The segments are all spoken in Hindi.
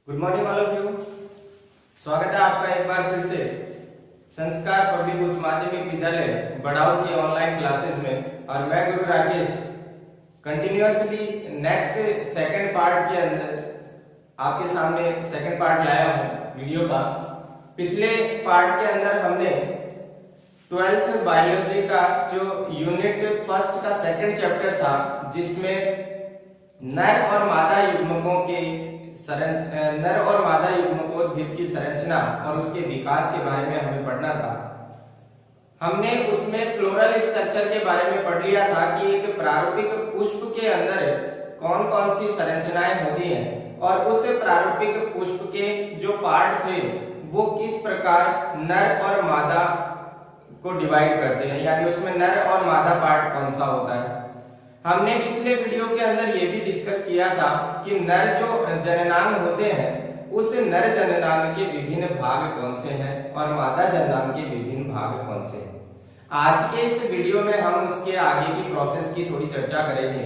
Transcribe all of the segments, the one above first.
Good morning all of you. स्वागत है आपका एक बार फिर से संस्कार पब्लिक उच्च माध्यमिक विद्यालय बड़ाऊ के ऑनलाइन क्लासेस में। और मैं गुरु Rakesh continuously next second part के अंदर आपके सामने सेकंड पार्ट लाया हूँ वीडियो का। पिछले पार्ट के अंदर हमने 12th बायोलॉजी का जो यूनिट फर्स्ट का सेकंड चैप्टर था, जिसमें नर और मादा युग्मकों के नर और मादा युग्मकोद्भिद की संरचना और उसके विकास के बारे में हमें पढ़ना था। हमने उसमें फ्लोरल स्ट्रक्चर के बारे में पढ़ लिया था कि एक प्रारूपिक पुष्प के अंदर कौन कौन सी संरचनाएं होती हैं और उस प्रारूपिक पुष्प के जो पार्ट थे वो किस प्रकार नर और मादा को डिवाइड करते हैं, यानी उसमें नर और मादा पार्ट कौन सा होता है। हमने पिछले वीडियो के अंदर ये भी डिस्कस किया था कि नर जो जननांग होते हैं उस नर जननांग के विभिन्न भाग कौन से हैं और मादा जननांग के विभिन्न भाग कौन से हैं। आज के इस वीडियो में हम उसके आगे की प्रोसेस की थोड़ी चर्चा करेंगे।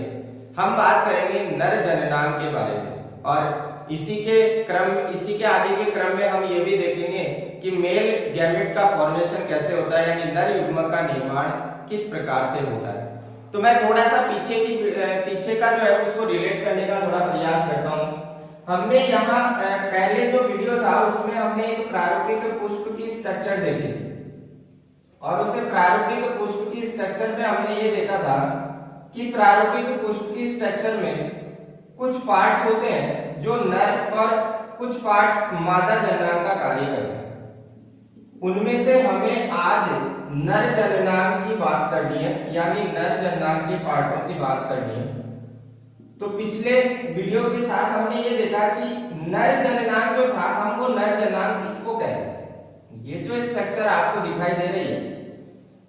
हम बात करेंगे नर जननांग के बारे में और इसी के आगे के क्रम में हम ये भी देखेंगे कि मेल गैमेट का फॉर्मेशन कैसे होता है, यानी नर युग्मक का निर्माण किस प्रकार से होता है। तो मैं थोड़ा सा पीछे का जो है उसको रिलेट करने का थोड़ा प्रयास करता हूँ। हमने यहाँ पहले जो वीडियो था उसमें हमने एक प्रारूपिक पुष्प की स्ट्रक्चर देखी थी और उसे प्रारूपिक पुष्प की स्ट्रक्चर में हमने ये देखा था कि प्रारूपिक पुष्प की स्ट्रक्चर में कुछ पार्ट्स होते हैं जो नर और कुछ पार्ट्स मादा जननांग का कार्य करते हैं। उनमें से हमें आज नर जननांग की बात करनी है, यानी नर जननांग के पार्टों की बात करनी है। तो पिछले वीडियो के साथ हमने ये देखा कि नर जननांग जो था, हम वो नर जननांग इसको कहते हैं। ये जो स्ट्रक्चर आपको दिखाई दे रही है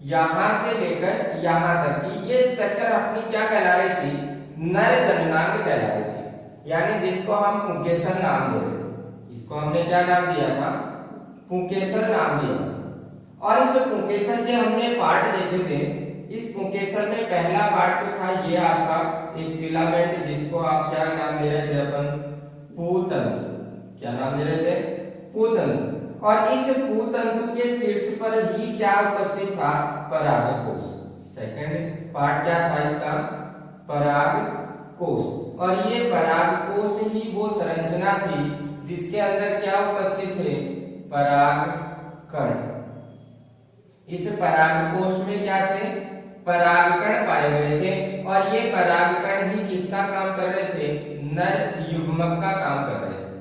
यहां से लेकर यहां तक की ये स्ट्रक्चर अपनी क्या कहला रही थी, नर जननांग कहला रही थी, यानी जिसको हम पुंकेसर नाम दे रहे थे। इसको हमने क्या नाम दिया था, पुंकेसर नाम दिया। और इस पुंकेसर के हमने पार्ट देखे थे। इस पुंकेसर में पहला पार्ट तो था ये आपका एक फिलामेंट, जिसको आप क्या नाम दे रहे थे, अपन पूतंतु। क्या नाम दे रहे थे, पूतंतु। और इस पूतंतु के शीर्ष पर ही क्या उपस्थित था, परागकोश। सेकंड पार्ट क्या था इसका, परागकोश। और ये परागकोश ही वो संरचना थी जिसके अंदर क्या उपस्थित थे, परागकण। इस परागकोश में क्या थे, परागकण पाए गए थे और ये परागकण ही किसका काम कर रहे थे, नर युग्मक का काम कर रहे थे।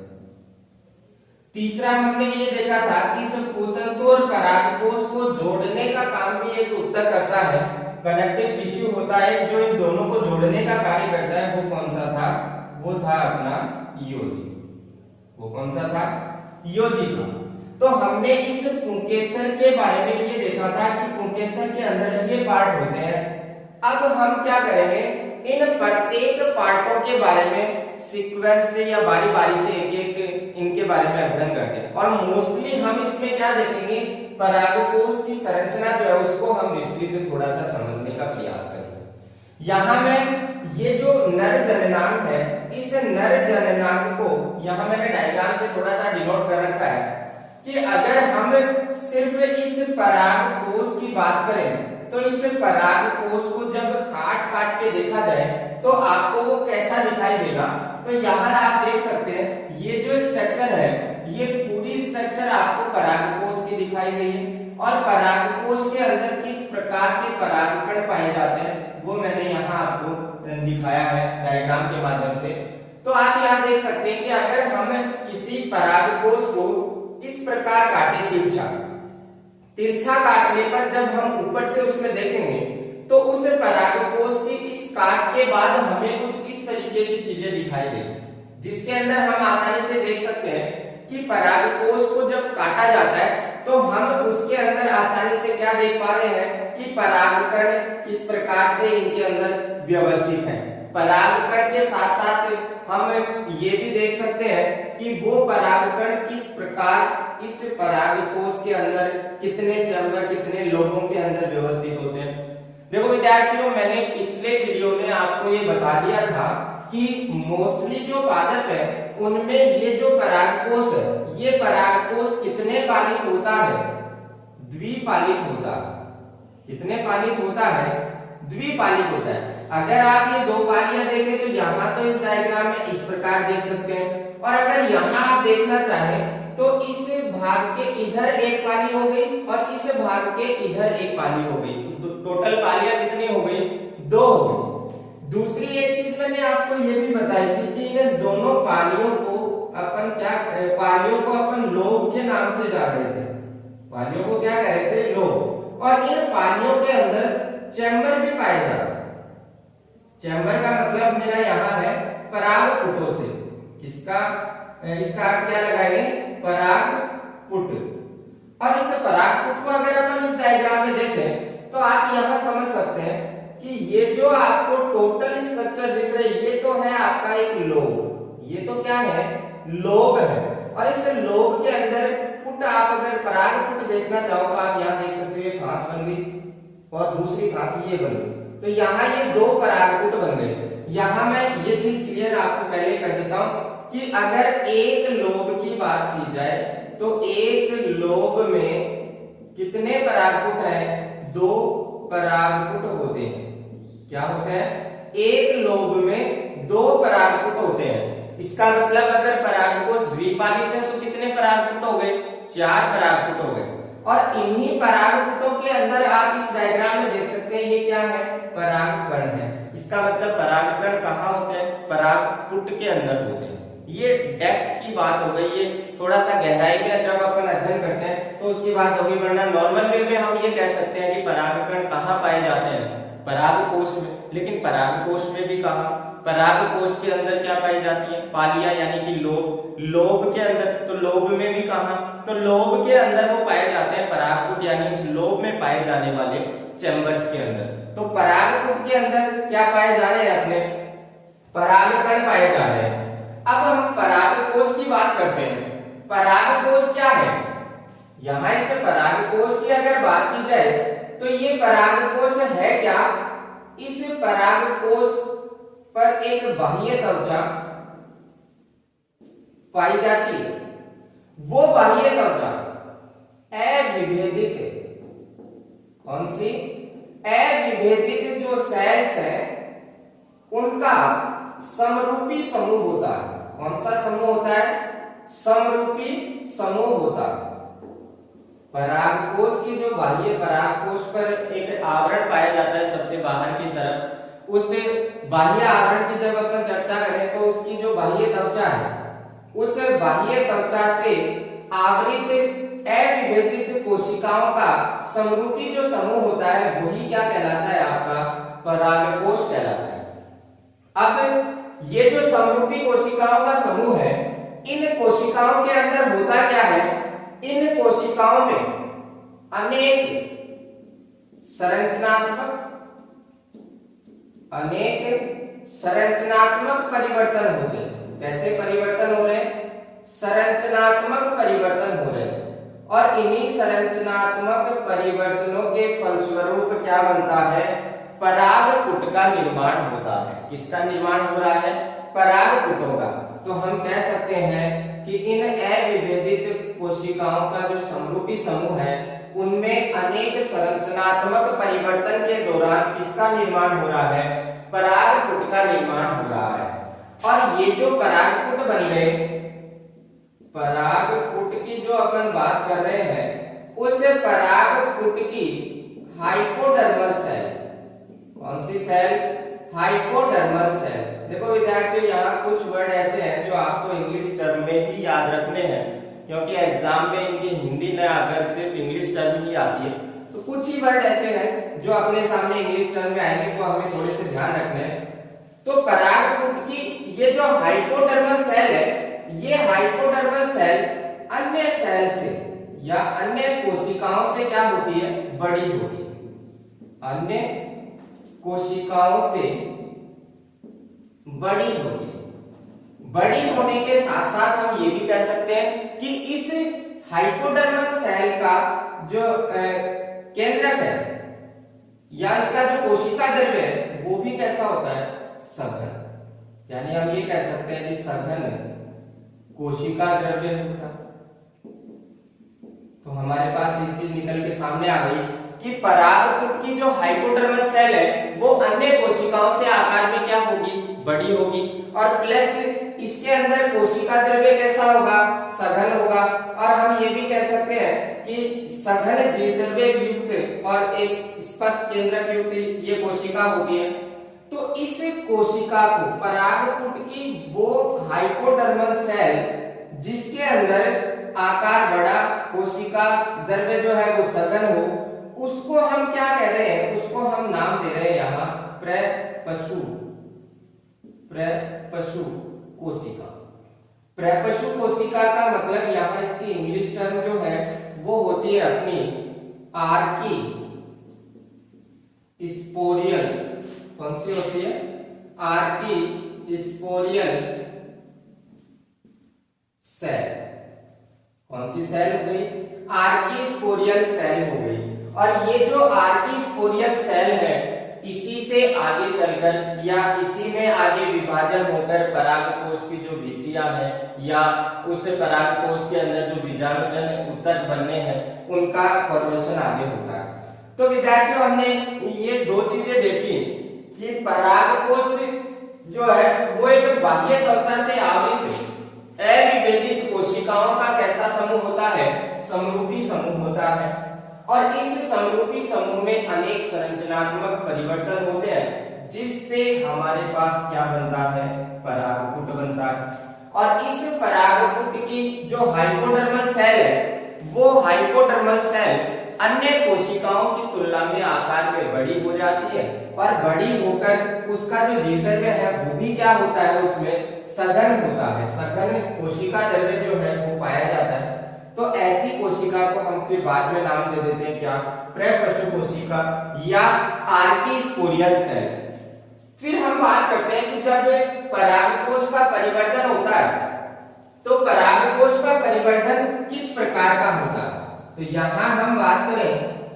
तीसरा हमने ये देखा था कि इस पूतंतु और परागकोश को जोड़ने का काम भी एक ऊतक करता है, कनेक्टिव टिश्यू होता है जो इन दोनों को जोड़ने का कार्य करता है। वो कौन सा था, वो था अपना योजी। वो कौन सा था, योजी था। तो हमने इस पुंकेसर के बारे में ये देखा था कि पुंकेसर के अंदर ये पार्ट होते हैं। अब हम क्या करेंगे, इन प्रत्येक पार्टों के बारे में सीक्वेंस से या बारी बारी से एक एक इनके बारे में अध्ययन करते हैं। और मोस्टली हम इसमें क्या देखेंगे, परागकोश की संरचना जो है उसको हम विस्तृत थोड़ा सा समझने का प्रयास करेंगे। यहाँ में ये जो नर जननांग है, इस नर जननांग को यहाँ मैंने डायग्राम से थोड़ा सा डिनोट कर रखा है कि अगर हम सिर्फ इस परागकोश की बात करें तो इस परागकोश को जब काट काट के देखा जाए तो आपको वो कैसा दिखाई देगा। तो यहाँ आप देख सकते हैं ये जो स्ट्रक्चर है, ये पूरी स्ट्रक्चर आपको परागकोश की दिखाई गई है और परागकोश के अंदर किस प्रकार से परागकण पाए जाते हैं वो मैंने यहाँ आपको दिखाया है डायग्राम के माध्यम से। तो आप यहाँ देख सकते हैं कि अगर हम किसी परागकोश को इस प्रकार काटे, तिरछा काटने पर जब हम ऊपर से उसमें देखेंगे तो उस परागकोश की इस काट के बाद हमें कुछ इस तरीके की चीजें दिखाई देंगी, जिसके अंदर हम आसानी से देख सकते हैं कि परागकोश को जब काटा जाता है तो हम उसके अंदर आसानी से क्या देख पा रहे हैं कि परागकण किस प्रकार से इनके अंदर व्यवस्थित है। परागकण के साथ साथ हम ये भी देख सकते हैं कि वो परागकण किस प्रकार इस परागकोश के अंदर कितने चैम्बर, कितने लोगों के अंदर व्यवस्थित होते हैं। देखो विद्यार्थियों, मैंने पिछले वीडियो में आपको ये बता दिया था कि मोस्टली जो पादप है उनमें ये जो परागकोश है, ये परागकोश कितने पालित होता है? द्विपालित होता है। कितने पालित होता है? द्विपालित होता है। अगर आप ये दो पालियां देखें तो यहाँ तो इस डायग्राम में इस प्रकार देख सकते हैं, और अगर यहाँ आप देखना चाहें तो इस भाग के इधर एक पाली हो गई और इस भाग के इधर एक पाली हो गई, तो टोटल पालियां कितनी हो गई? 2 हो गई। दूसरी एक चीज मैंने आपको ये भी बताई थी कि इन दोनों पालियों को अपन लोब के नाम से जान रहे थे। पालियों को क्या कह रहे थे? लोब। और इन पालियों के अंदर चैम्बर भी पाए जाते हैं। चैम्बर का मतलब मेरा यहाँ है परागपुटों से। किसका? इसका अर्थ क्या लगाएंगे? परागपुट। और इस परागपुट को अगर अपन इस डायग्राम में देखें तो आप यहाँ समझ सकते हैं कि ये जो आपको टोटल स्ट्रक्चर दिख रहा है, ये तो है आपका एक लोब। ये तो क्या है? लोब है। और इस लोब के अंदर पुट, आप अगर परागपुट देखना चाहो तो आप यहाँ देख सकते हो, ये खांच बन गई और दूसरी खांच ये बन गई। तो यहाँ ये 2 परागपुट बन गए। यहाँ मैं ये चीज क्लियर आपको पहले कर देता हूं कि अगर एक लोब की बात की जाए तो एक लोब में कितने परागपुट हैं? 2 परागपुट होते हैं। क्या होते हैं? एक लोब में 2 परागपुट होते हैं। इसका मतलब अगर परागकोश द्विपालित है तो कितने परागपुट हो गए? 4 परागपुट हो गए। और इन्हीं परागपुटों के अंदर आप इस डायग्राम में देख सकते हैं, ये क्या है? परागकण है। इसका मतलब परागकण कहाँ होते हैं? परागपुट के अंदर होते हैं। ये डेप्थ की बात हो गई, ये थोड़ा सा गहराई में जब अपन अध्ययन करते हैं तो उसकी बात होगी, वरना नॉर्मल वे में हम ये कह सकते हैं कि परागकण कहाँ पाए जाते हैं? परागकोश में। लेकिन परागकोश में भी कहाँ? परागकोश के अंदर क्या पाई जाती है? पालियां, यानी कि लोब। लोब के अंदर, तो लोब में भी कहाँ? तो लोब के अंदर वो पाए जाते हैं परागपुट, यानी इस लोब में पाए जाने वाले चैम्बर्स के अंदर। तो परागपुट के अंदर क्या पाए जा रहे हैं? अपने परागकण पाए जा रहे हैं। अब हम परागकोश की बात करते हैं। परागकोश क्या है? यहां इस परागकोश की अगर बात की जाए तो ये परागकोश है क्या? इस परागकोश पर एक बाह्य त्वचा पाई जाती है। वो बाह्य त्वचा अविभेदित, कौन सी? अविभेदित जो सेल्स हैं उनका समरूपी समूह होता है। कौन सा समूह होता है? समरूपी समूह होता है। परागकोश की जो बाह्य परागकोश पर एक आवरण पाया जाता है सबसे बाहर की तरफ। उस बाह्य आवरण की जब अपन चर्चा करें तो उसकी जो बाह्य त्वचा है, उस बाह्य त्वचा से आवृत अविभेदित कोशिकाओं का समरूपी जो समूह होता है वही क्या कहलाता है? आपका परागकोश कहलाता है। अब ये जो समरूपी कोशिकाओं का समूह है, इन कोशिकाओं के अंदर होता क्या है? इन कोशिकाओं में अनेक संरचनात्मक परिवर्तन होते हैं। कैसे परिवर्तन हो रहे हैं? संरचनात्मक परिवर्तन हो रहे हैं। और इन्हीं संरचनात्मक परिवर्तनों के फलस्वरूप क्या बनता है? परागपुट का निर्माण होता है। किसका निर्माण हो रहा है? परागपुटों का। तो हम कह सकते हैं कि इन अविभेदित कोशिकाओं का जो समरूपी समूह है उनमें अनेक संरचनात्मक परिवर्तन के दौरान किसका निर्माण हो रहा है? परागपुट का निर्माण हो रहा है। और ये जो परागपुट बन गए, परागपुट की जो अपन बात कर रहे हैं, उस परागपुट की हाइपोडर्मल सेल, कौन सी सेल? Hypodermal cell. देखो विद्यार्थियों, यहाँ कुछ वर्ड ऐसे हैं जो आपको इंग्लिश टर्म में ही याद रखने हैं, क्योंकि एग्जाम में इनकी हिंदी न अगर सिर्फ इंग्लिश टर्म ही आती है तो कुछ ही वर्ड ऐसे हैं जो अपने सामने इंग्लिश टर्म में आएंगे, तो हमें थोड़े से ध्यान रखने हैं। तो परागपुट की ये जो हाइपोडर्मल सेल है, ये हाइपोडर्मल सेल अन्य सेल से या अन्य कोशिकाओं से क्या होती है? बड़ी होती है। अन्य कोशिकाओं से बड़ी होती है। बड़ी होने के साथ साथ हम ये भी कह सकते हैं कि इस हाइपोडर्मल सेल का जो केंद्रक है या इसका जो कोशिका द्रव्य है वो भी कैसा होता है? सघन। यानी हम ये कह सकते हैं कि सघन कोशिका द्रव्य होता। तो हमारे पास एक चीज निकल के सामने आ गई कि परागपुट की जो हाइपोडर्मल सेल है वो अन्य कोशिकाओं से आकार में क्या होगी, बड़ी होगी, और प्लस इसके अंदर कोशिका द्रव्य कैसा होगा, सघन होगा। और हम ये भी कह सकते हैं कि सघन जीवद्रव्य युक्त और एक स्पष्ट केंद्रक युक्त ये कोशिका होती है। तो इस कोशिका को परागपुट की वो हाइपोडर्मल सेल जिसके अंदर आकार बड़ा, कोशिका द्रव्य जो है वो सघन हो, उसको हम क्या कह रहे हैं, उसको हम नाम दे रहे हैं यहाँ प्रपशु कोशिका। प्रपशु कोशिका का मतलब यहाँ इसकी इंग्लिश टर्म जो है वो होती है अपनी आर्की स्पोरियल। कौन सी होती है, आर्की स्पोरियल सेल। कौन सी सेल हो गई, आर्की स्पोरियल सेल हो गई। और ये जो आर्की स्पोरियल सेल है इसी से आगे चलकर या इसी में आगे विभाजन होकर परागकोश की जो भित्तियां हैं या उस परागकोश के अंदर जो बीजाणुजन ऊतक बनने हैं उनका फॉर्मेशन आगे होता है। तो विद्यार्थियों हमने ये दो चीजें देखी कि परागकोश जो है वो एक बाह्य त्वचा से आवृत अविभेदित कोशिकाओं का कैसा समूह होता है, समरूपी समूह होता है। और इस समरूपी समूह में अनेक संरचनात्मक परिवर्तन होते हैं जिससे हमारे पास क्या बनता है, परागपुट बनता है। और इस परागपुट की जो हाइपोडर्मल सेल है वो हाइपोडर्मल सेल अन्य कोशिकाओं की तुलना में आकार में बड़ी हो जाती है और बड़ी होकर उसका जो जीवद्रव्य है वो भी क्या होता है, उसमें सघन होता है। सघन कोशिका द्रव्य जो है वो पाया जाता है। तो ऐसी कोशिका को हम फिर बाद में नाम दे देते हैं क्या, प्रपशु कोशिका या आर्की स्पोरियल सेल। फिर हम बात करते हैं कि जब परागकोश का परिवर्तन होता है तो परागकोश का परिवर्तन किस प्रकार का होता है। तो यहाँ हम बात करें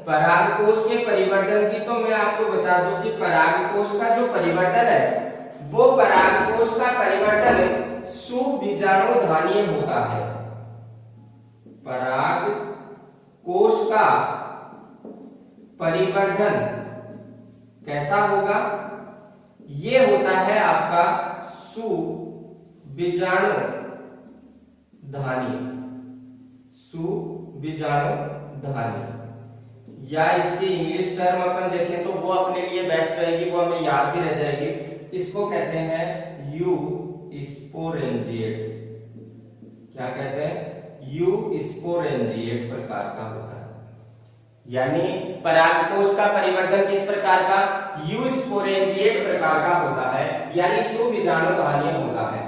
परागकोश के परिवर्तन की, तो मैं आपको बता दूं कि परागकोश का जो परिवर्तन है वो परागकोश का परिवर्तन सुबीजाणुधानीय होता है। परागकोश का परिवर्धन कैसा होगा, ये होता है आपका सुबीजाणुधानीय। या इसकी इंग्लिश टर्म अपन देखें तो वो अपने लिए बेस्ट रहेगी, वो हमें याद भी रह जाएगी। इसको कहते हैं यू स्पोरेंजिएट। क्या कहते हैं, यू स्पोरेंजिएट प्रकार का होता है। यानी परागकोश का परिवर्तन किस प्रकार का, यू स्पोरेंजिएट प्रकार का होता है, यानी सुबीजाणुधानीय होता है।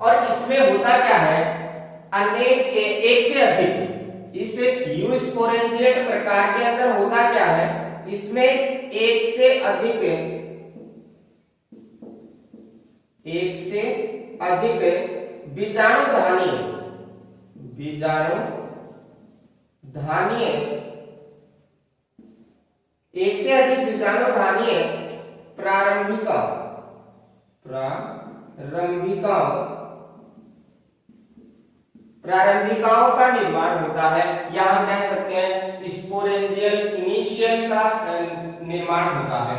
और इसमें होता क्या है, अनेक एक से अधिक, इस यू स्पोरेंजिएट प्रकार के अंदर होता क्या है, इसमें एक से अधिक बीजाणुधानीय एक से अधिक बीजाणुधानीय प्रारंभिकाओं का निर्माण होता है, या हम कह सकते हैं स्पोरेंजियल इनिशियल का निर्माण होता है।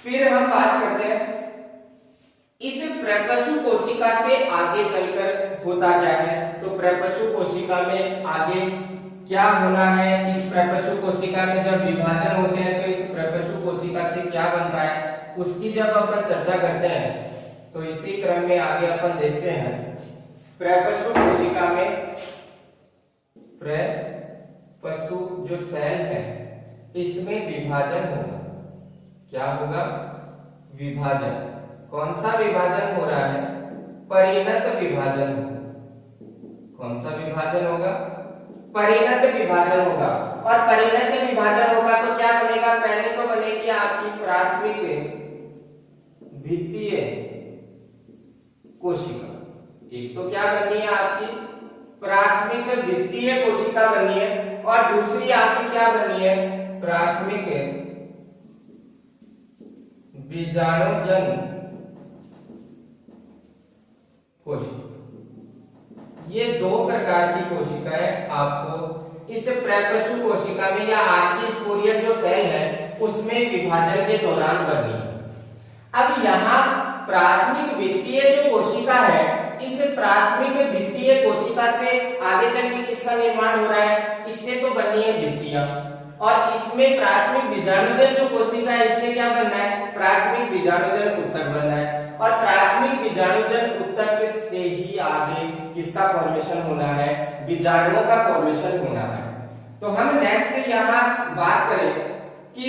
फिर हम बात करते हैं इस प्रपशु कोशिका से आगे चलकर होता क्या है। तो प्रपशु कोशिका में आगे क्या होना है, इस प्रपशु कोशिका में जब विभाजन होते हैं तो इस प्रपशु कोशिका से क्या बनता है, उसकी जब अपन चर्चा करते हैं तो इसी क्रम में आगे अपन देखते हैं प्रपशु कोशिका में प्रपशु जो सेल है इसमें विभाजन होगा। क्या होगा, विभाजन। कौन सा विभाजन हो रहा है, परिणत विभाजन होगा। कौन सा विभाजन होगा, परिणत विभाजन होगा। और परिणत विभाजन होगा तो क्या बनेगा, पहले तो बनेगी आपकी प्राथमिक भित्तीय कोशिका। एक तो क्या बननी है आपकी प्राथमिक भित्तीय कोशिका बननी है, और दूसरी आपकी क्या बननी है, प्राथमिक बीजाणुजन कोशिका। प्रकार की कोशिकाएं आपको इस प्रपशु कोशिका में या आर्किस्पोरियल जो सेल है उसमें विभाजन के दौरान बननी है। अब यहाँ प्राथमिक वित्तीय जो कोशिका है, इस प्राथमिक वित्तीय कोशिका से आगे चल के किसका निर्माण हो रहा है? इससे तो बनी है वित्तीय, और इसमें प्राथमिक बीजाणुजन जो कोशिका है इससे क्या बनना है? प्राथमिक बीजाणुजन ऊतक बनना है, और प्राथमिक बीजाणुजन ऊतक से ही आगे किसका फॉर्मेशन होना है? बीजाणुओं का फॉर्मेशन होना है। तो हम नेक्स्ट यहाँ बात करें कि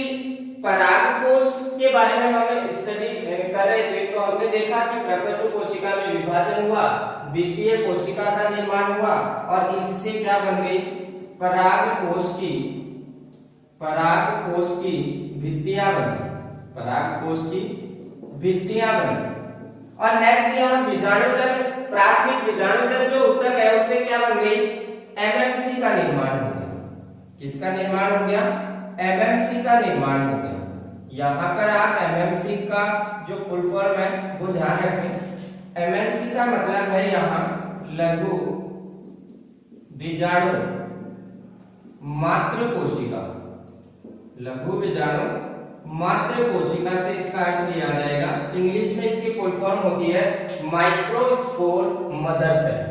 परागकोश के बारे में हम स्टडी कर रहे थे, तो हमने देखा कि प्रपशु कोशिका में विभाजन हुआ, द्वितीय कोशिका का निर्माण हुआ, और इससे क्या बन गई? परागकोश की भित्तियां बन गई, परागकोश की भित्तियां बन गई। और नेक्स्ट यहाँ बीजाणुजन, प्राथमिक बीजाणुजन जो ऊतक है उससे क्या बन गई? एमएमसी का निर्माण हो गया। किसका निर्माण हो गया? एमएमसी का निर्माण हो गया। यहाँ पर आप एमएमसी का जो फुल फॉर्म है वो ध्यान रखें। एमएमसी का मतलब है यहाँ लघु बीजाणु मात्र कोशिका, लघु बीजाणु मात्र कोशिका से इसका अर्थ लिया जाएगा। इंग्लिश में इसकी फुल फॉर्म होती है माइक्रोस्पोर मदर सेल।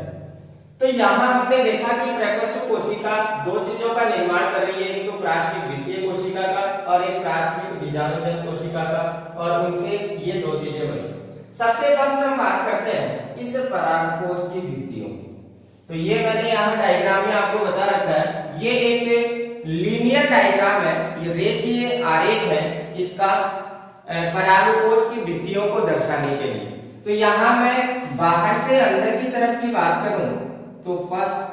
तो यहाँ हमने देखा कि प्रपशु कोशिका दो चीजों का निर्माण कर रही है, एक तो प्राथमिक द्वितीय कोशिका का और एक प्राथमिक बीजाणुजन कोशिका का, और उनसे ये दो चीजें बनी। सबसे फर्स्ट हम बात करते हैं इस परागकोश की भित्तियों की। तो ये मैंने यहाँ डायग्राम में आपको बता रखा है, ये एक लीनियर डायग्राम है, ये रेखीय आरेख है इसका परागकोश की भित्तियों को दर्शाने के लिए। तो यहाँ मैं बाहर से अंदर की तरफ की बात करूं तो फर्स्ट,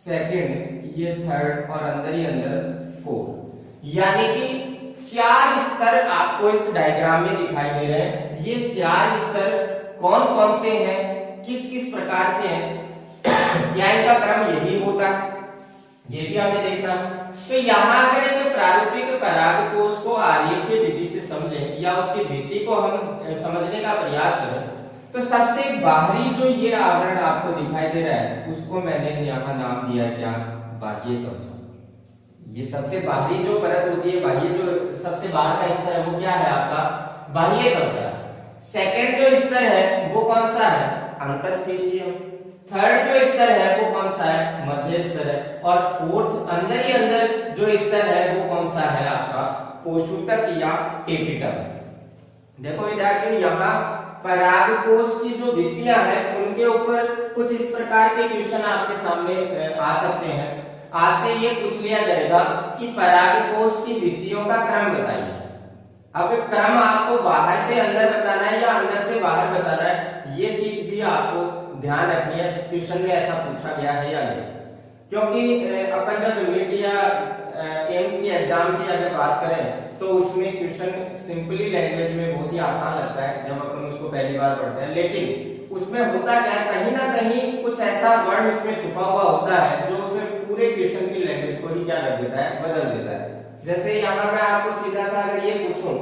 सेकंड, ये थर्ड, और अंदर ही अंदर फोर्थ, यानी कि 4 स्तर आपको इस डायग्राम में दिखाई दे रहे हैं। ये 4 स्तर कौन कौन से हैं, किस किस प्रकार से हैं, क्या इनका क्रम यही होता, ये भी हमें देखना। तो यहाँ अगर एक प्रारूपिक परागकोश को आरेखीय विधि से समझें या उसकी भित्ति को हम समझने का प्रयास करें, तो सबसे बाहरी जो ये आवरण आपको दिखाई दे रहा है उसको मैंने यहाँ नाम दिया है क्या? बाह्य कवच। ये सबसे बाहरी जो परत होती है, बाह्य जो सबसे बाहर का स्तर है वो क्या है आपका? बाह्य कवच। सेकंड जो स्तर है वो कौन सा है? अंतःस्थिशियम। थर्ड जो स्तर है वो कौन सा है? मध्य स्तर है। और फोर्थ अंदर ही अंदर जो स्तर है वो कौन सा है आपका? पोषूतक या एपिटम। देखो विद्यार्थियों, यहाँ परागकोश की जो भित्तियां हैं उनके ऊपर कुछ इस प्रकार के क्वेश्चन आपके सामने आ सकते हैं। आपसे ये पूछ लिया जाएगा कि परागकोश की भित्तियों का क्रम बताइए। अब क्रम आपको बाहर से अंदर बताना है या अंदर से बाहर बताना है, ये चीज भी आपको ध्यान रखनी है, क्वेश्चन में ऐसा पूछा गया है या नहीं। क्योंकि अपन जब नीट या एम्स के एग्जाम की अगर बात करें तो उसमें क्वेश्चन सिंपली लैंग्वेज में बहुत ही आसान लगता है जब अपन उसको पहली बार पढ़ते हैं, लेकिन उसमें होता क्या है, कहीं ना कहीं कुछ ऐसा वर्ड उसमें छुपा हुआ होता है जो उसे पूरे क्वेश्चन की लैंग्वेज को ही क्या कर देता है? बदल देता है। जैसे यहाँ मैं आपको सीधा सा अगर ये पूछूं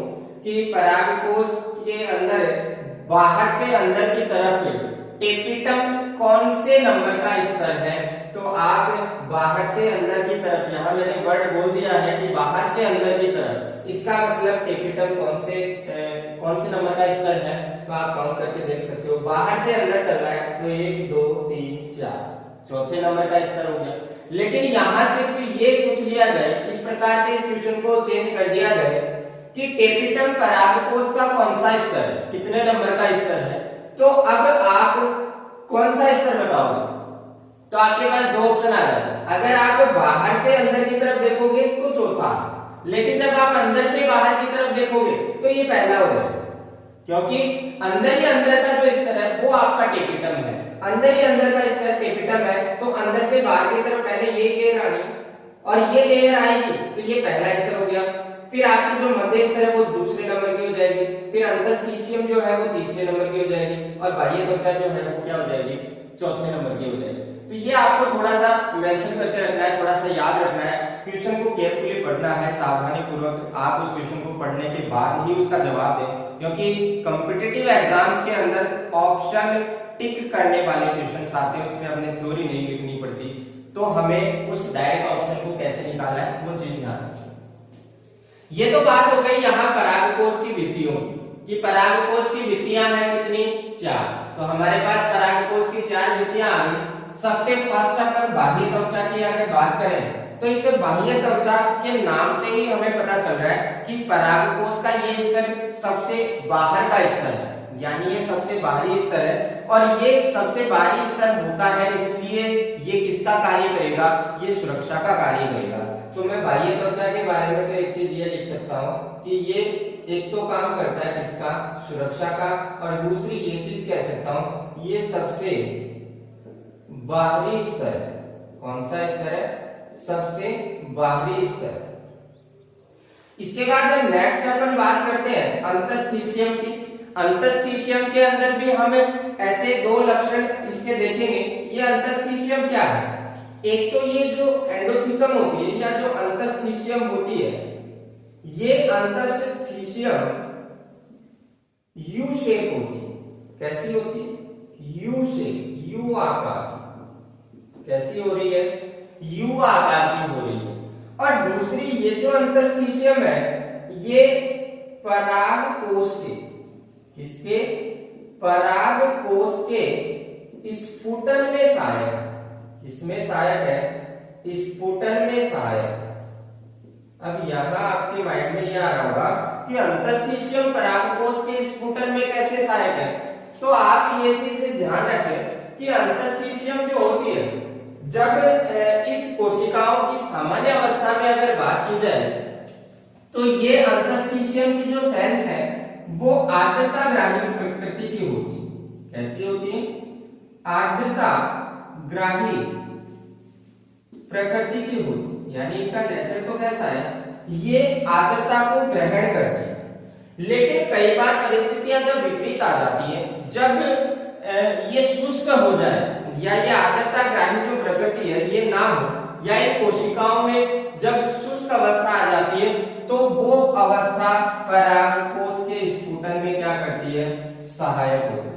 कि परागकोश के अंदर बाहर से अंदर की तरफ एपिटम कौन से नंबर का स्तर है, तो आप बाहर से अंदर की तरफ, यहाँ मैंने वर्ड बोल दिया है कि बाहर से अंदर की तरफ, इसका मतलब एपिटम कौन से नंबर का स्तर है, तो आप काउंट करके देख सकते हो। बाहर से अंदर चल रहा है तो 1 2 3 4, चौथे नंबर का स्तर हो गया। लेकिन यहाँ सिर्फ ये पूछ लिया जाए, इस प्रकार से इस क्वेश्चन को चेंज कर दिया जाए कि एपिटम परागकोश का कौन सा स्तर है, कितने नंबर का स्तर है, तो अब आप कौन सा स्तर बताओगे? तो आपके पास दो ऑप्शन आ जाते हैं। अगर आप बाहर से अंदर की तरफ देखोगे तो चौथा, लेकिन जब आप अंदर से बाहर की तरफ देखोगे तो ये पहला हो जाएगा, क्योंकि अंदर ही अंदर का जो स्तर है वो आपका टेपिटम है। अंदर ही अंदर का स्तर टेपिटम है, तो अंदर से बाहर की तरफ पहले ये लेयर आनी और ये लेयर आएगी, तो ये पहला स्तर हो गया। फिर आपकी जो मध्य स्तर है वो दूसरे नंबर की हो जाएगी, फिर अंतःस्थिशियम जो है वो तीसरे नंबर की हो जाएगी, और बाह्य त्वचा जो है वो क्या हो जाएगी? चौथे नंबर की हो जाएगी। तो ये आपको थोड़ा सा मेंशन करके रखना है, थोड़ा सा याद रखना है, क्वेश्चन को केयरफुली पढ़ना है, सावधानी पूर्वक आप उस क्वेश्चन को पढ़ने के बाद ही उसका जवाब दें, क्योंकि कॉम्पिटिटिव एग्जाम्स के अंदर ऑप्शन टिक करने वाले क्वेश्चन आते हैं, उसमें अपने थ्योरी नहीं लिखनी पड़ती तो हमें उस डायरेक्ट ऑप्शन को कैसे निकालना है वो चीज ध्यान रखिए। ये तो बात हो गई यहाँ परागकोश की भित्तियों की, कि परागकोश की भित्तियां हैं कितनी, 4। तो हमारे पास परागकोश की 4 भित्तियां आ गई। सबसे फर्स्ट अपन बाह्य त्वचा की अगर बात करें तो इस बाह्य त्वचा के नाम से ही हमें पता चल रहा है कि परागकोश का ये स्तर सबसे बाहर का स्तर है, यानी ये सबसे बाहरी स्तर है। और ये सबसे बाहरी स्तर होता है इसलिए ये किसका कार्य करेगा, ये सुरक्षा का कार्य करेगा। तो मैं बाह्य त्वचा के बारे में तो एक चीज ये लिख सकता हूँ कि ये एक तो काम करता है किसका, सुरक्षा का, और दूसरी ये चीज कह सकता हूँ ये सबसे बाहरी स्तर है। कौन सा स्तर है, सबसे बाहरी स्तर। इसके बाद नेक्स्ट अपन बात करते हैं अंतस्थिशियम की। अंतस्थिशियम के अंदर भी हमें ऐसे 2 लक्षण इसके देखेंगे। ये अंतस्थिशियम क्या है, एक तो ये जो एंडोथिकम होती है या जो अंतस्थिशियम होती है, ये अंतस्थिशियम यू शेप होती है। कैसी होती है, यू शेप, यू आकार। कैसी हो रही है, यू आकार की हो रही है। और दूसरी ये जो अंतस्थिशियम है ये परागकोश के, किसके, परागकोश के स्फुटन में सहायक है। किसमें सहायक है, स्फुटन में सहायक है। अब यहां आपके माइंड में यह आ रहा होगा कि अंतस्थिशियम परागकोश के स्फुटन में कैसे सहायक है। तो आप ये चीज ध्यान रखें कि अंतस्थिशियम जो होती है, जब इस कोशिकाओं की सामान्य अवस्था में अगर बात की जाए तो ये अंतस्थिशियम की जो सेल्स है वो आर्द्रता ग्राही प्रकृति की होती है। कैसी होती है, आर्द्रता ग्राही प्रकृति की होती है, यानी इनका नेचर तो कैसा है, ये आर्द्रता को ग्रहण करती है। लेकिन कई बार परिस्थितियां जब विपरीत आ जाती हैं, जब ये शुष्क हो जाए या ये आर्द्रता ग्राही जो प्रकृति है ये ना हो, या इन कोशिकाओं में जब शुष्क अवस्था आ जाती है तो वो अवस्था परागकोश के स्फुटन में क्या करती है, सहायक होती है।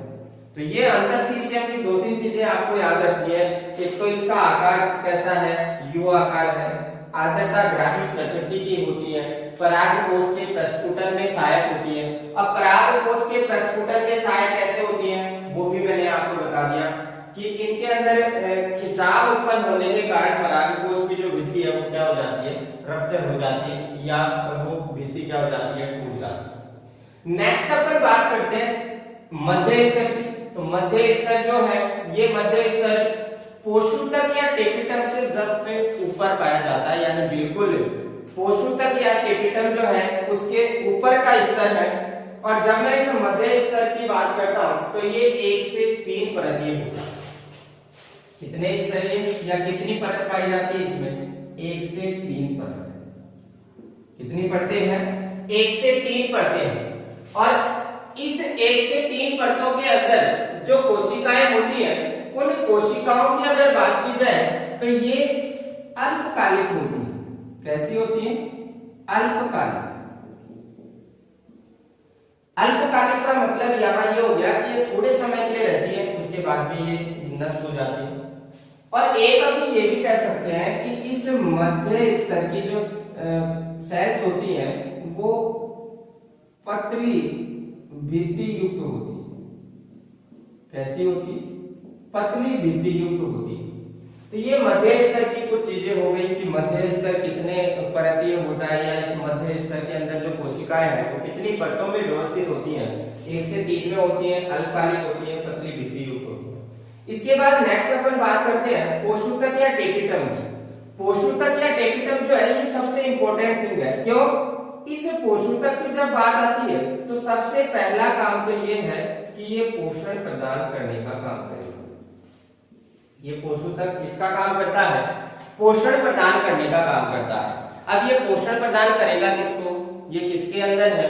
तो ये अंतस्थिशियम की 2-3 चीजें आपको याद रखनी है। एक तो इसका आकार कैसा है, यू आकार है, आर्द्रता ग्राही प्रकृति की होती है, परागकोश के प्रस्फुटन में सहायक होती है। अब परागकोश के प्रस्फुटन में सहायक कैसे होती है वो भी मैंने आपको बता दिया कि इनके अंदर खिंचाव उत्पन्न होने के कारण परागकोश की जो भित्ति है वो क्या हो जाती है, रप्चर हो जाती है, या वो भित्ति क्या हो जाती है, टूट जाती है। नेक्स्ट अपन बात करते हैं मध्य स्तर की। तो मध्य स्तर जो है, ये मध्य स्तर पोषूतक या टेपिटम के जस्ट ऊपर पाया जाता है, यानी बिल्कुल पोषूतक या टेपिटम जो है उसके ऊपर का स्तर है। और जब मैं इस मध्य स्तर की बात करता हूं तो ये 1 से 3 परतीय होता है। कितने स्तरीय या कितनी परत पाई जाती है इसमें, 1 से 3 परत। कितनी परतें हैं, 1 से 3 परतें हैं। और इस 1 से 3 परतों के अंदर जो कोशिकाएं होती हैं, उन कोशिकाओं की अगर बात की जाए तो ये अल्पकालिक होती है। कैसी होती है, अल्पकालिक। अल्पकालिक का मतलब यहाँ ये हो गया कि ये थोड़े समय के लिए रहती है, उसके बाद में ये नष्ट हो जाती है। और एक अपनी ये भी कह सकते हैं कि इस मध्य स्तर की जो सेल्स होती हैं वो पतली भित्ति युक्त होती है। कैसी होती, पतली भित्ति युक्त होती है। तो ये मध्य स्तर की कुछ चीजें हो गई कि मध्य स्तर कितने परतीय होता है, या इस मध्य स्तर के अंदर जो कोशिकाएं हैं वो कितनी परतों में व्यवस्थित होती हैं, 1 से 3 में होती हैं, अल्पकालिक होती हैं, पतली भित्ति युक्त होती है। इसके बाद नेक्स्ट अपन बात करते हैं पोषूतक या टेपिटम की। पोषूतक या टेपिटम जो है ये सबसे इंपॉर्टेंट थिंग है। क्यों, इस पोषूतक की जब बात आती है तो सबसे पहला काम तो ये है कि ये पोषण प्रदान करने का काम करेगा। ये पोषूतक किसका काम करता है, पोषण प्रदान करने का काम करता है। अब ये पोषण प्रदान करेगा किसको, ये किसके अंदर है,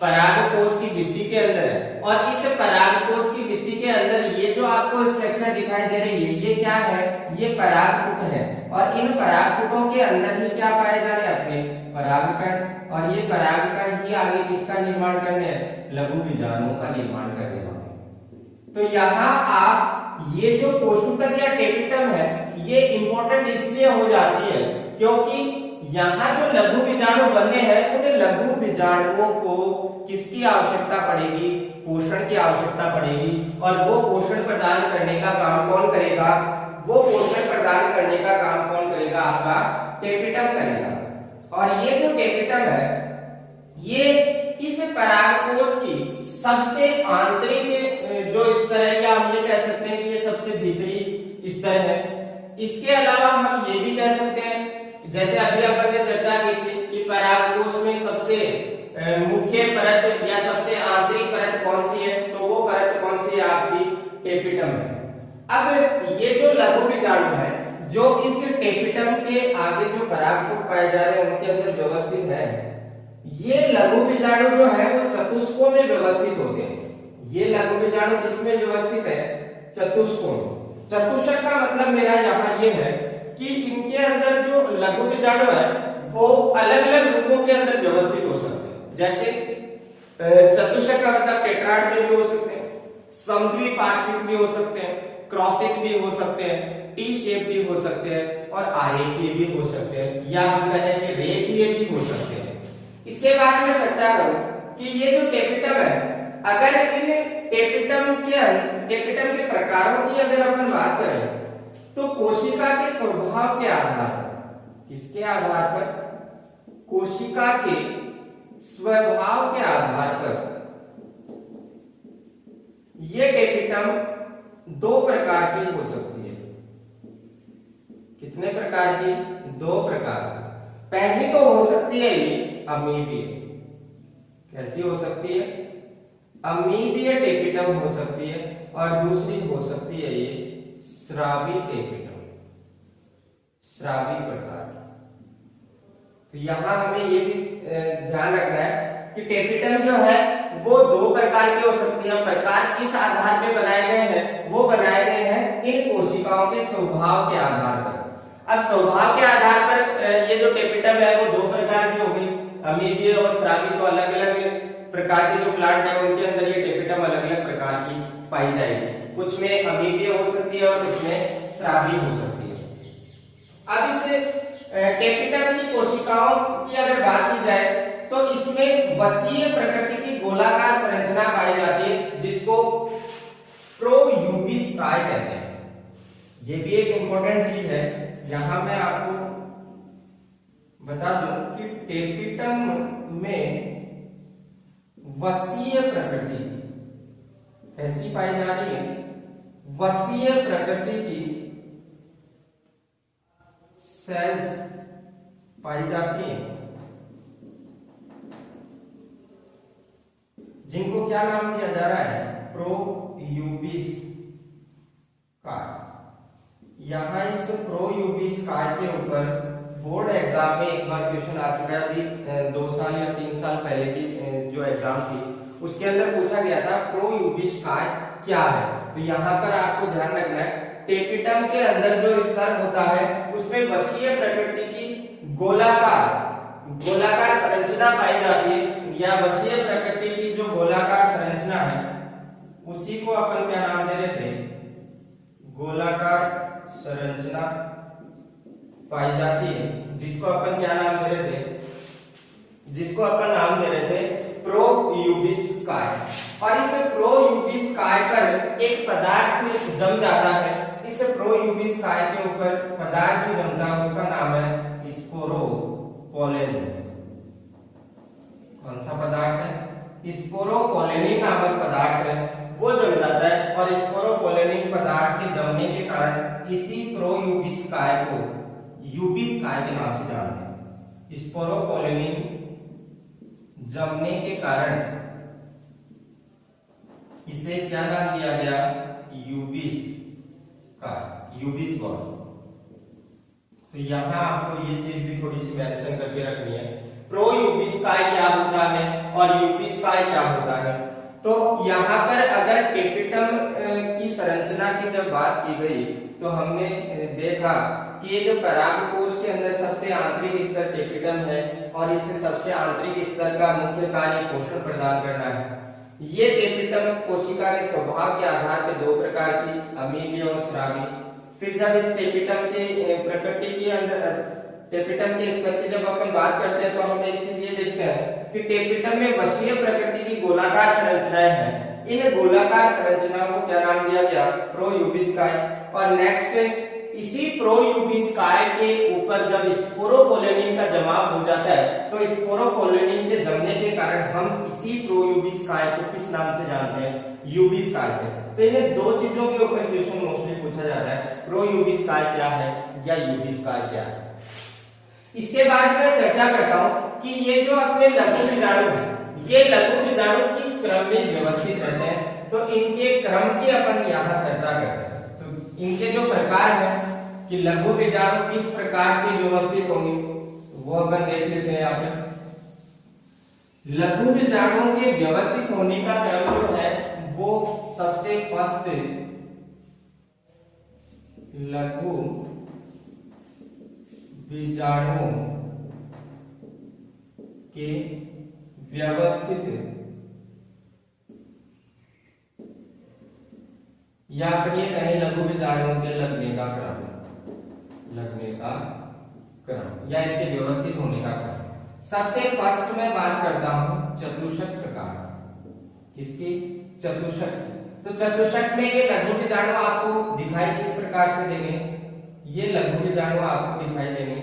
परागकोश की भित्ति के अंदर है। और इस परागकोश की भित्ति के अंदर ये जो आपको स्ट्रक्चर दिखाई दे रही है ये क्या है, ये परागपुट है। और इन परागपुटों के अंदर ही क्या पाए जा रहे हैं, अपने परागकण। और ये परागकण ही आगे किसका निर्माण करने हैं, लघु बीजाणुओं का निर्माण करने वाले। तो यहाँ आप ये जो कोशिका या टेपिटम है ये इंपॉर्टेंट इसलिए हो जाती है क्योंकि यहाँ जो लघु बीजाणु बने हैं उन लघु बीजाणुओं को किसकी आवश्यकता पड़ेगी, पोषण की आवश्यकता पड़ेगी। और वो पोषण प्रदान करने का काम कौन करेगा, वो पोषण प्रदान करने का काम कौन करेगा, आपका टेपिटम करेगा। और ये जो टेपिटम है ये इस परागकोश की सबसे आंतरिक जो स्तर है या हम ये कह सकते हैं कि ये सबसे भीतरी स्तर है। इसके अलावा हम ये भी कह सकते हैं जैसे अभी अपन ने चर्चा की थी कि परागकोश में सबसे मुख्य परत या सबसे आंतरिक परत कौन सी है, तो वो परत कौन सी है, आपकी टेपिटम है। अब ये जो लघु बीजाणु है जो इस टेपिटम के आगे जो परागकूट पाए जा रहे हैं उनके अंदर व्यवस्थित है, ये लघु बीजाणु जो है वो चतुष्कोण में व्यवस्थित होते हैं। ये लघु बीजाणु किसमें व्यवस्थित है, चतुष्कोण। चतुष्क का मतलब मेरा यहाँ ये है कि इनके अंदर जो लघु बीजाणु है वो अलग अलग रूपों के अंदर व्यवस्थित हो सकते हैं। जैसे चतुष्क का मतलब टेट्राड में भी हो सकते हैं, समद्विपार्श्विक भी हो सकते हैं, क्रॉसिक भी हो सकते हैं, टी शेप भी हो सकते हैं और आरेखीय भी हो सकते हैं, या हम कहें कि रेखीय भी हो सकते हैं। इसके बाद मैं चर्चा करूं कि ये जो टेपिटम है, अगर इन टेपिटम के प्रकारों की अगर अपन बात करें तो कोशिका के स्वभाव के आधार पर, किसके आधार पर, कोशिका के स्वभाव के आधार पर ये टेपिटम दो प्रकार की हो सकती है। कितने प्रकार की, दो प्रकार की। पहली तो हो सकती है ये अमीबीय, कैसी हो सकती है, अमीबीय टेपिटम हो सकती है, और दूसरी हो सकती है ये स्रावी टेपिटम, स्रावी प्रकार की। तो यहां हमें ये भी ध्यान रखना है कि टेपिटम जो है वो दो प्रकार की हो सकती है। प्रकार किस आधार पे बनाए गए हैं, वो बनाए गए हैं इन कोशिकाओं के स्वभाव के आधार पर। अब स्वभाव के आधार पर ये जो टेपिटम है वो दो प्रकार की हो गई, अमीबीय और स्रावी। तो अलग अलग प्रकार के जो प्लांट है उनके अंदर ये टेपिटम अलग अलग प्रकार की पाई जाएगी। कुछ में अमीबीय हो सकती है और कुछ में स्रावी हो सकती है। अब इस टेपिटम की कोशिकाओं की अगर बात की जाए तो इसमें वसीय प्रकृति की गोलाकार संरचना पाई जाती है जिसको प्रोयूबिस्काय कहते हैं। ये भी एक इंपॉर्टेंट चीज है। यहां मैं आपको बता दूं कि टेपिटम में वसीय प्रकृति कैसी पाई जा रही है, वसीय प्रकृति की सेल्स पाई जाती है जिनको क्या नाम दिया जा रहा है, प्रोयूबिस्काय। यहां इस प्रोयूबिस्काय के ऊपर बोर्ड एग्जाम में एक बार क्वेश्चन आ चुका है, अभी 2 साल या 3 साल पहले की जो एग्जाम थी उसके अंदर पूछा गया था प्रोयूबिस्काय क्या है। तो यहाँ पर आपको ध्यान रखना है टेपिटम के अंदर जो स्तर होता है उसमें वसीय प्रकृति की गोलाकार संरचना पाई जाती है, या वसीय प्रकृति की जो गोलाकार संरचना है उसी को अपन क्या नाम दे रहे थे, गोलाकार संरचना पाई जाती है, जिसको अपन क्या नाम दे रहे थे, जिसको अपन नाम दे रहे थे प्रोयूबिस्काय। और इस प्रोयूबिस्काय पर एक पदार्थ जम जाता है। इस प्रोयूबिस्काय के ऊपर पदार्थ जो जमता है उसका नाम है स्पोरोपोलेनिन। कौन सा पदार्थ है, स्पोरोपोलेनिन नामक पदार्थ है, वो जम जाता है। और स्पोरोपोलेनिन पदार्थ के जमने के कारण इसी प्रोयूबिस्काय को यूबिस्काय के नाम से जानते हैं। स्पोरोपोलेनिन जमने के कारण इसे क्या नाम दिया गया, यूबिस्काय, यूबिस बॉडी। तो यहां आपको ये चीज भी थोड़ी सी मेंशन करके रखनी है, प्रोयूबिस्काय क्या होता है और यूबिस्काय क्या होता है। तो यहाँ पर अगर टेपिटम की संरचना की जब बात की गई तो हमने देखा कि ये जो परागकोश के अंदर सबसे आंतरिक स्तर टेपिटम है और इस सबसे आंतरिक स्तर का मुख्य कार्य पोषण प्रदान करना है। ये टेपिटम कोशिका के स्वभाव के आधार पर दो प्रकार की, अमीबी और श्रावी। फिर जब इस टेपिटम के प्रकृति के अंदर, टेपिटम के स्तर की जब अपन बात करते हैं तो हम एक चीज ये देखते हैं कि टेपिटम में वसीय प्रकृति की गोलाकार संरचनाएं हैं। इन गोलाकार संरचनाओं को क्या नाम दिया गया? प्रोयूबिस्काई। और नेक्स्ट, इसी प्रोयूबिस्काई के ऊपर जब स्पोरोपोलेनिन का जमाव हो जाता है तो स्पोरोपोलेनिन के जमने के कारण हम इसी प्रोयूबिस्काई को किस नाम से जानते हैं? यूबिस्काई से। तो इन्हें दो चीजों के ऊपर क्वेश्चन मोस्टली पूछा जाता है, प्रोयूबिस्काई क्या है या यूबिस्काई क्या है। इसके बाद मैं चर्चा करता हूं कि ये जो अपने लघु बीजाणु है, ये लघु बीजाणु किस क्रम में व्यवस्थित रहते हैं, तो इनके क्रम की अपन यहाँ चर्चा करते हैं। तो इनके जो प्रकार हैं कि लघु बीजाणु किस प्रकार से व्यवस्थित होंगे वो अपन देख लेते हैं यहाँ पे। लघु बीजाणुओं के व्यवस्थित होने का क्रम जो है वो सबसे फर्स्ट लघु बीजाणुओं के व्यवस्थित या फिर ये कहें लघु बीजाणुओं के लगने का क्रम, लगने का क्रम या इनके व्यवस्थित होने का क्रम। सबसे फर्स्ट मैं बात करता हूं चतुष्क प्रकार। किसकी? चतुष्क की। तो चतुष्क में ये लघु बीजाणु आपको दिखाई किस प्रकार से देंगे? ये लघु बीजाणु आपको दिखाई देंगे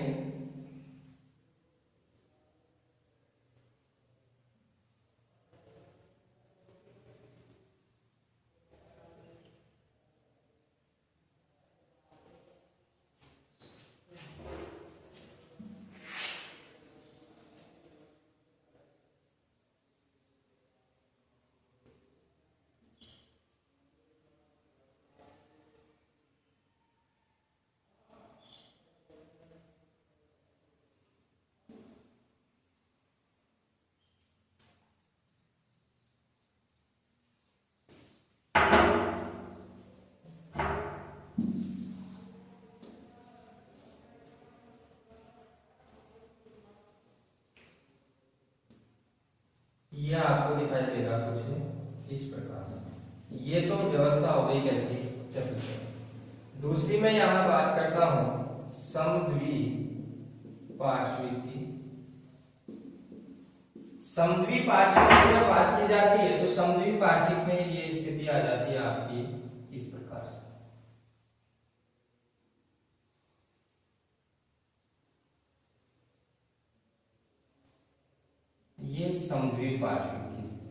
ये आपको दिखाई देगा कुछ इस प्रकार से। ये तो व्यवस्था हो गई कैसी? चतुष्क। दूसरी मैं यहां बात करता हूं समद्विपार्श्विक की। समद्विपार्श्विक की जब बात की जाती है तो समद्विपार्श्विक में ये स्थिति आ जाती है आपकी इस प्रकार से। ये समद्विपार्श्विक की स्थिति।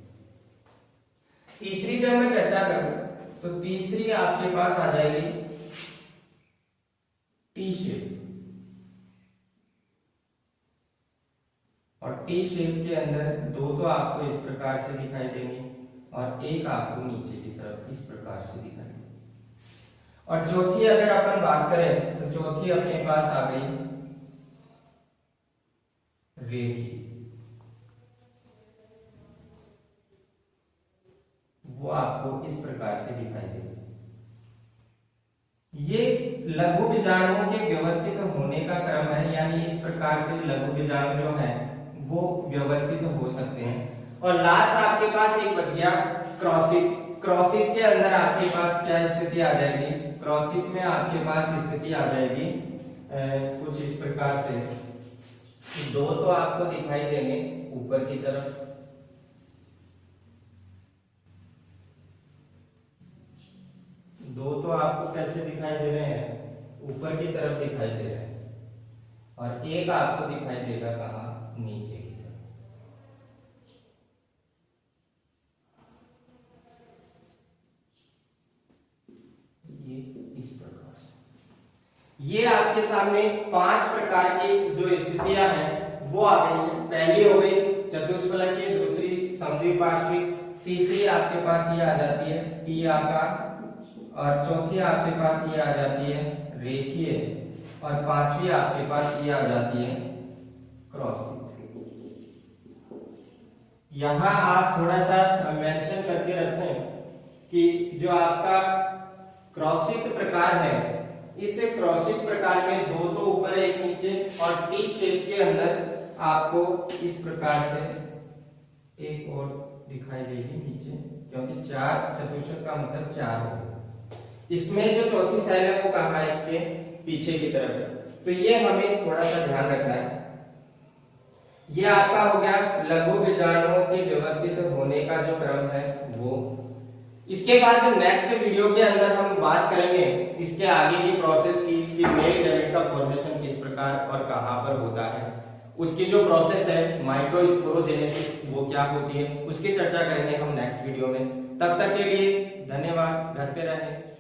तीसरी जब मैं चर्चा करूं तो तीसरी आपके पास आ जाएगी टी शेप। और टी शेप के अंदर दो तो आपको इस प्रकार से दिखाई देंगे और एक आपको नीचे की तरफ इस प्रकार से दिखाई देगी। और चौथी अगर अपन बात करें तो चौथी अपने पास आ गई रेखी। वो आपको इस प्रकार से दिखाई देगी। ये लघु बीजाणुओं के व्यवस्थित होने का क्रम है, यानी इस प्रकार से लघु बीजाणु जो है वो व्यवस्थित हो सकते हैं। और लास्ट आपके पास एक बच गया क्रॉसित। क्रॉसित के अंदर आपके पास क्या स्थिति आ जाएगी? क्रॉसित में आपके पास स्थिति आ जाएगी कुछ इस प्रकार से। दो तो आपको दिखाई देंगे ऊपर की तरफ, दो तो आपको कैसे दिखाई दे रहे हैं? ऊपर की तरफ दिखाई दे रहे हैं और एक आपको दिखाई देगा कहां? नीचे की तरफ। ये इस प्रकार से। ये आपके सामने 5 प्रकार की जो स्थितियां हैं वो आ गई हैं। पहली हो गई चतुष्फलकीय, दूसरी समद्विपार्श्विक, तीसरी आपके पास ये आ जाती है टी आकार, और चौथी आपके पास ये आ जाती है रेखीय, और पांचवी आपके पास ये आ जाती है क्रॉसित। यहां आप थोड़ा सा मेंशन करके रखें कि जो आपका क्रॉसित प्रकार है, इस क्रॉसित प्रकार में दो तो ऊपर एक नीचे, और टी शेप के अंदर आपको इस प्रकार से एक और दिखाई देगी नीचे, क्योंकि 4 चतुष्क का मतलब 4 होगा। इसमें जो चौथी सेल है वो कहाँ है, इसके पीछे की तरफ है, तो ये हमें थोड़ा सा ध्यान रखना है। ये आपका हो गया लघु बीजाणुओं के व्यवस्थित होने का जो क्रम है वो। इसके बाद नेक्स्ट वीडियो के अंदर हम बात करेंगे इसके आगे की प्रोसेस की, कि मेल गैमेट का फॉर्मेशन किस प्रकार और कहां पर होता है, उसकी जो प्रोसेस है माइक्रोस्पोरोजेनेसिस वो क्या होती है, उसकी चर्चा करेंगे हम नेक्स्ट वीडियो में। तब तक के लिए धन्यवाद। घर पे रहें।